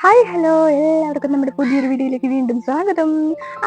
Hi hello എല്ലാവർക്കും നമ്മുടെ പുതിയൊരു വീഡിയോയിലേക്ക് വീണ്ടും സ്വാഗതം.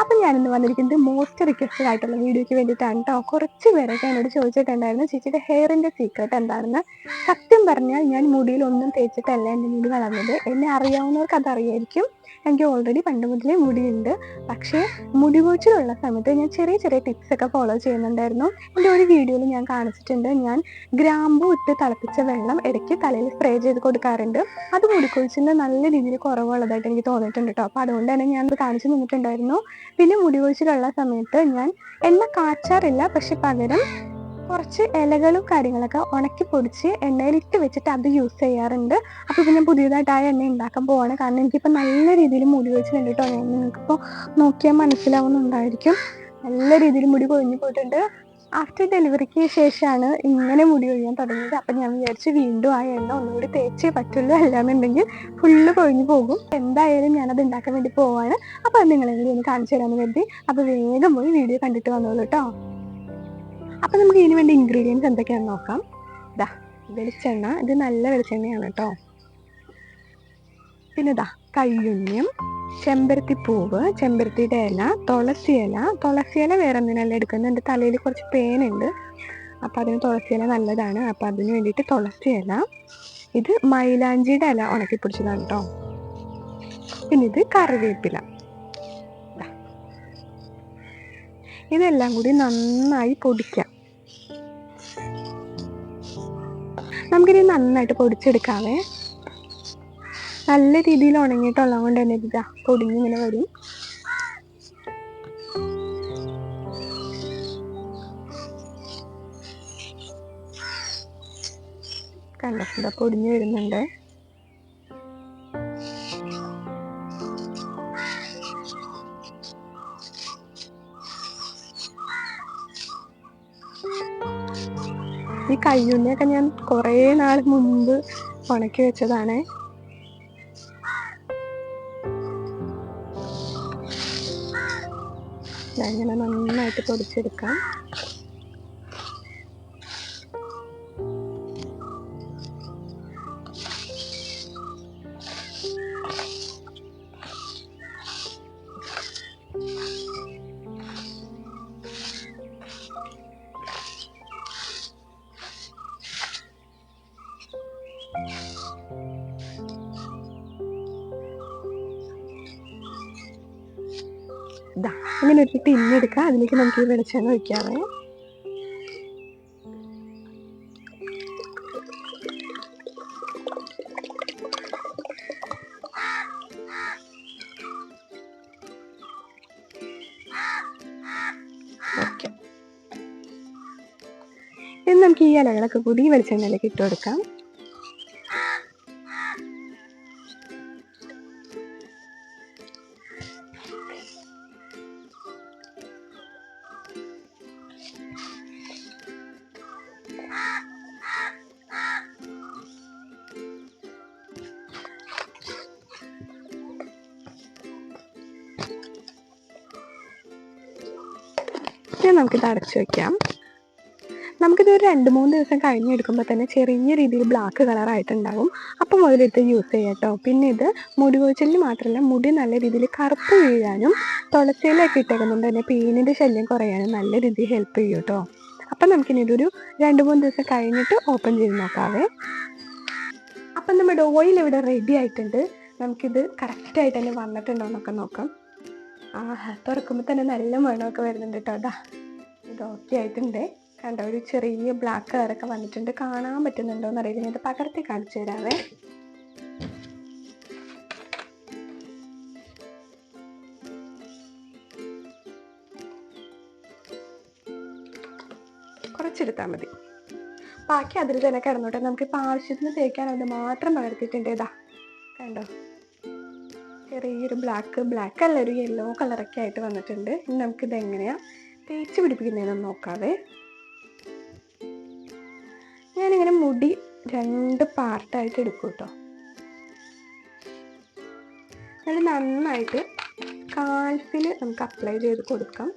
അപ്പം ഞാനിന്ന് വന്നിരിക്കുന്നത് മോസ്റ്റ് റിക്വസ്റ്റഡ് ആയിട്ടുള്ള വീഡിയോയ്ക്ക് വേണ്ടിയിട്ടാണ് കേട്ടോ. കുറച്ച് പേരൊക്കെ എന്നോട് ചോദിച്ചിട്ടുണ്ടായിരുന്നു ചേച്ചിയുടെ ഹെയറിൻ്റെ സീക്രട്ട് എന്താണെന്ന്. സത്യം പറഞ്ഞാൽ ഞാൻ മുടിയിലൊന്നും തേച്ചിട്ടല്ല എൻ്റെ മുടി വളർന്നത്. എന്നെ അറിയാവുന്നവർക്ക് അതറിയായിരിക്കും. എനിക്ക് ഓൾറെഡി പണ്ട് മുതലേ മുടിയുണ്ട്. പക്ഷേ മുടി കൊഴിച്ചിലുള്ള സമയത്ത് ഞാൻ ചെറിയ ചെറിയ ടിപ്സൊക്കെ ഫോളോ ചെയ്യുന്നുണ്ടായിരുന്നു. എൻ്റെ ഒരു വീഡിയോയിൽ ഞാൻ കാണിച്ചിട്ടുണ്ട്. ഞാൻ ഗ്രാമ്പൂ ഇട്ട് തിളപ്പിച്ച വെള്ളം ഇടയ്ക്ക് തലയിൽ സ്പ്രേ ചെയ്ത് കൊടുക്കാറുണ്ട്. അത് മുടിക്കൊഴിച്ചിലിന് നല്ല രീതിയിൽ കുറവുള്ളതായിട്ട് എനിക്ക് തോന്നിയിട്ടുണ്ട് കേട്ടോ. അപ്പോൾ അതുകൊണ്ട് തന്നെ ഞാനത് കാണിച്ചു തന്നിട്ടുണ്ടായിരുന്നു. പിന്നെ മുടി കൊഴിച്ചിലുള്ള സമയത്ത് ഞാൻ എണ്ണ കാച്ചാറില്ല, പക്ഷെ പകരം കുറച്ച് ഇലകളും കാര്യങ്ങളൊക്കെ ഉണക്കി പൊടിച്ച് എണ്ണയിലിട്ട് വെച്ചിട്ട് അത് യൂസ് ചെയ്യാറുണ്ട്. അപ്പോൾ ഇപ്പം ഞാൻ പുതിയതായിട്ട് ആ എണ്ണ ഉണ്ടാക്കാൻ പോവാണ്. കാരണം എനിക്കിപ്പോൾ നല്ല രീതിയിൽ മുടി കൊഴിച്ചിലുണ്ട് കേട്ടോ. നിങ്ങൾക്കിപ്പോൾ നോക്കിയാൽ മനസ്സിലാവുന്നുണ്ടായിരിക്കും. നല്ല രീതിയിൽ മുടി കൊഴിഞ്ഞു പോയിട്ടുണ്ട്. ആഫ്റ്റർ ഡെലിവറിക്ക് ശേഷമാണ് ഇങ്ങനെ മുടി കൊഴിയാൻ തുടങ്ങിയത്. അപ്പം ഞാൻ വിചാരിച്ച് വീണ്ടും ആ എണ്ണ ഒന്നുകൂടി തേച്ചേ പറ്റുള്ളൂ, അല്ലാന്നുണ്ടെങ്കിൽ ഫുള്ള് കൊഴിഞ്ഞു പോകും. എന്തായാലും ഞാനത് ഉണ്ടാക്കാൻ വേണ്ടി പോവാണ്. അപ്പോൾ അത് നിങ്ങളെ കൂടി ഒന്ന് കാണിച്ചു തരാമെന്ന് കരുതി. അപ്പോൾ വേഗം പോയി വീഡിയോ കണ്ടിട്ട് വന്നോളൂ കേട്ടോ. അപ്പം നമുക്ക് ഇതിന് വേണ്ടി ഇൻഗ്രീഡിയൻസ് എന്തൊക്കെയാണെന്ന് നോക്കാം. ഇതാ വെളിച്ചെണ്ണ, ഇത് നല്ല വെളിച്ചെണ്ണയാണ് കേട്ടോ. പിന്നെ ഇതാ കയ്യുണ്ണിയും, ചെമ്പരത്തിപ്പൂവ്, ചെമ്പരത്തിയുടെ ഇല, തുളസിയില വേറെ എന്തിനല്ല എടുക്കുന്നത്. എൻ്റെ തലയിൽ കുറച്ച് പേനുണ്ട്, അപ്പോൾ അതിന് തുളസിയില നല്ലതാണ്. അപ്പോൾ അതിന് വേണ്ടിയിട്ട് തുളസിയില. ഇത് മൈലാഞ്ചിയുടെ ഇല ഉണക്കി പിടിച്ചതാണ് കേട്ടോ. പിന്നെ ഇത് കറിവേപ്പില. ഇതെല്ലാം കൂടി നന്നായി പൊടിക്കാം. നമുക്കിനി നന്നായിട്ട് പൊടിച്ചെടുക്കാവേ. നല്ല രീതിയിൽ ഉണങ്ങിയിട്ടുള്ളത് കൊണ്ട് തന്നെ ഇതാ പൊടിഞ്ഞിങ്ങനെ വരും. കണ്ടോ, ഇതാ പൊടിഞ്ഞു വരുന്നുണ്ട്. ഈ കയ്യുണ്ണിയൊക്കെ ഞാൻ കുറേ നാൾ മുമ്പ് ഉണക്കി വെച്ചതാണ്. ഇങ്ങനെ നന്നായിട്ട് പൊടിച്ചെടുക്കാം. ഇതാ ഇങ്ങനെ ഒരു ടിന്നെടുക്കാം. അതിലേക്ക് നമുക്ക് ഈ വെളിച്ചെണ്ണ ഒഴിക്കാവേ. ഓക്കെ, ഇനി നമുക്ക് ഈ ഇലകളൊക്കെ കൂടി ഈ വെളിച്ചെണ്ണയിലേക്ക് ഇട്ട് കൊടുക്കാം. ഇനി നമുക്കിത് അടച്ചു വയ്ക്കാം. നമുക്കിത് ഒരു 2-3 ദിവസം കഴിഞ്ഞെടുക്കുമ്പോൾ തന്നെ ചെറിയ രീതിയിൽ ബ്ലാക്ക് കളറായിട്ടുണ്ടാകും. അപ്പം മുതലെടുത്ത് യൂസ് ചെയ്യാം കേട്ടോ. പിന്നെ ഇത് മുടി കൊഴിച്ചിലിന് മാത്രമല്ല, മുടി നല്ല രീതിയിൽ കറുപ്പ് വീഴാനും തുളസിയിലൊക്കെ ഇട്ടേക്കുന്നുണ്ട് തന്നെ പേനിൻ്റെ ശല്യം കുറയാനും നല്ല രീതിയിൽ ഹെൽപ്പ് ചെയ്യും കേട്ടോ. അപ്പം നമുക്കിനി ഇതൊരു 2-3 ദിവസം കഴിഞ്ഞിട്ട് ഓപ്പൺ ചെയ്ത് നോക്കാവേ. അപ്പം നമ്മുടെ ഓയിൽ ഇവിടെ റെഡി ആയിട്ടുണ്ട്. നമുക്കിത് കറക്റ്റായിട്ട് തന്നെ വന്നിട്ടുണ്ടോ എന്നൊക്കെ നോക്കാം. തുറക്കുമ്പോൾ തന്നെ നല്ല മണമൊക്കെ വരുന്നുണ്ട് കേട്ടോ. അതാ ഇത് ഓക്കെ ആയിട്ടുണ്ട്. കണ്ടോ, ഒരു ചെറിയ ബ്ലാക്ക് കളറൊക്കെ വന്നിട്ടുണ്ട്. കാണാൻ പറ്റുന്നുണ്ടോ എന്നറിയില്ല, ഞാൻ ഇത് പകർത്തി കാണിച്ചു തരാവേ. കുറച്ചെടുത്താൽ മതി, ബാക്കി അതിൽ തന്നെ കിടന്നോട്ടെ. നമുക്കിപ്പോൾ ആവശ്യത്തിന് തേക്കാൻ അത് മാത്രം പകർത്തിയിട്ടുണ്ട്. ഇതാ കണ്ടോ, ചെറിയൊരു ബ്ലാക്ക് അല്ല, ഒരു യെല്ലോ കളറൊക്കെ ആയിട്ട് വന്നിട്ടുണ്ട്. ഇനി നമുക്കിത് എങ്ങനെയാണ് തേച്ച് പിടിപ്പിക്കുന്നതെന്ന് നോക്കാവേ. ഞാനിങ്ങനെ മുടി 2 പാർട്ടായിട്ട് എടുക്കും കേട്ടോ. അത് നന്നായിട്ട് കാൽസിൽ നമുക്ക് അപ്ലൈ ചെയ്ത് കൊടുക്കാം.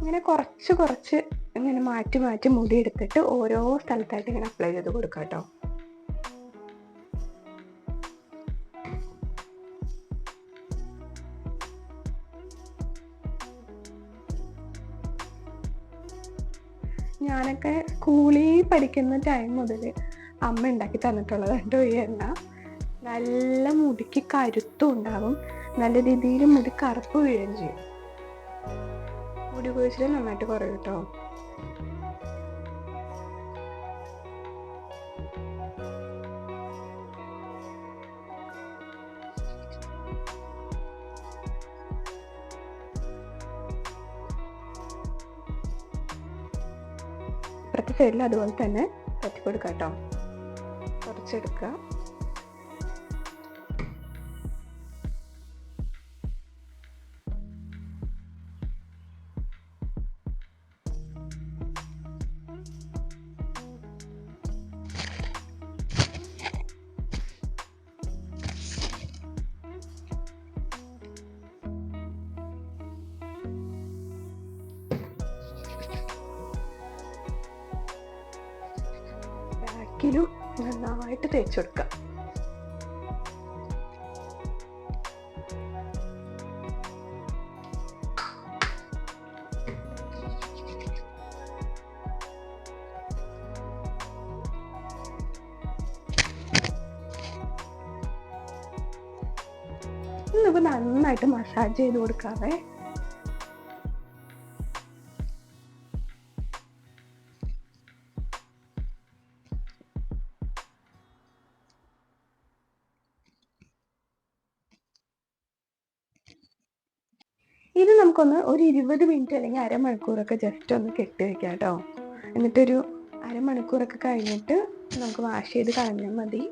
ഇങ്ങനെ കുറച്ച് കുറച്ച് ഇങ്ങനെ മാറ്റി മാറ്റി മുടി എടുത്തിട്ട് ഓരോ സ്ഥലത്തായിട്ട് ഇങ്ങനെ അപ്ലൈ ചെയ്ത് കൊടുക്കാം കേട്ടോ. ഞാനൊക്കെ സ്കൂളിൽ പഠിക്കുന്ന ടൈം മുതൽ അമ്മ ഉണ്ടാക്കി തന്നിട്ടുള്ളത് കേട്ടോ ഈ എണ്ണ. നല്ല മുടിക്ക് കരുത്തും ഉണ്ടാവും, നല്ല രീതിയിൽ മുടി കറുപ്പ് വീഴുകയും ചെയ്യും. മുടി കൊഴിച്ചിൽ നന്നായിട്ട് കുറയും കേട്ടോ. ഇപ്പുറത്തെ സൈഡിൽ അതുപോലെ തന്നെ പറ്റി കൊടുക്കാം കേട്ടോ. കുറച്ചെടുക്കുക. ബാക്കിലും നന്നായിട്ട് തേച്ച് കൊടുക്കാം. നമുക്ക് നന്നായിട്ട് മസാജ് ചെയ്ത് കൊടുക്കാവേ. ഇത് നമുക്കൊന്ന് ഒരു 20 മിനിറ്റ് അല്ലെങ്കിൽ അരമണിക്കൂറൊക്കെ ജസ്റ്റ് ഒന്ന് കെട്ടി വെക്കാം കേട്ടോ. എന്നിട്ടൊരു അരമണിക്കൂറൊക്കെ കഴിഞ്ഞിട്ട് നമുക്ക് വാഷ് ചെയ്ത് കളഞ്ഞാൽ മതി.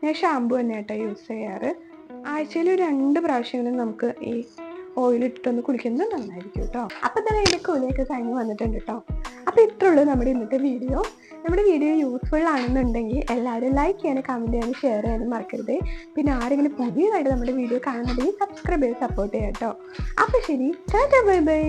ഞാൻ ഷാമ്പു തന്നെ കേട്ടോ യൂസ് ചെയ്യാറ്. ആഴ്ചയിൽ 2 പ്രാവശ്യമെങ്കിലും നമുക്ക് ഈ ഓയിലിട്ടിട്ടൊന്ന് കുളിക്കുന്നത് നന്നായിരിക്കും കേട്ടോ. അപ്പം തന്നെ ഇതിൻ്റെ കുളിയൊക്കെ കഴിഞ്ഞ് വന്നിട്ടുണ്ട് കേട്ടോ. അപ്പോൾ ഇത്രേ ഉള്ളൂ നമ്മുടെ ഇന്നത്തെ വീഡിയോ. നമ്മുടെ വീഡിയോ യൂസ്ഫുൾ ആണെന്നുണ്ടെങ്കിൽ എല്ലാവരും ലൈക്ക് ചെയ്യാനും കമൻറ്റ് ചെയ്യാനും ഷെയർ ചെയ്യാനും മറക്കരുത്. പിന്നെ ആരെങ്കിലും പുതിയതായിട്ട് നമ്മുടെ വീഡിയോ കാണുന്നുണ്ടെങ്കിൽ സബ്സ്ക്രൈബ് ചെയ്ത് സപ്പോർട്ട് ചെയ്യാം കേട്ടോ. അപ്പോൾ ശരി, ടാറ്റാ ബൈ ബൈ.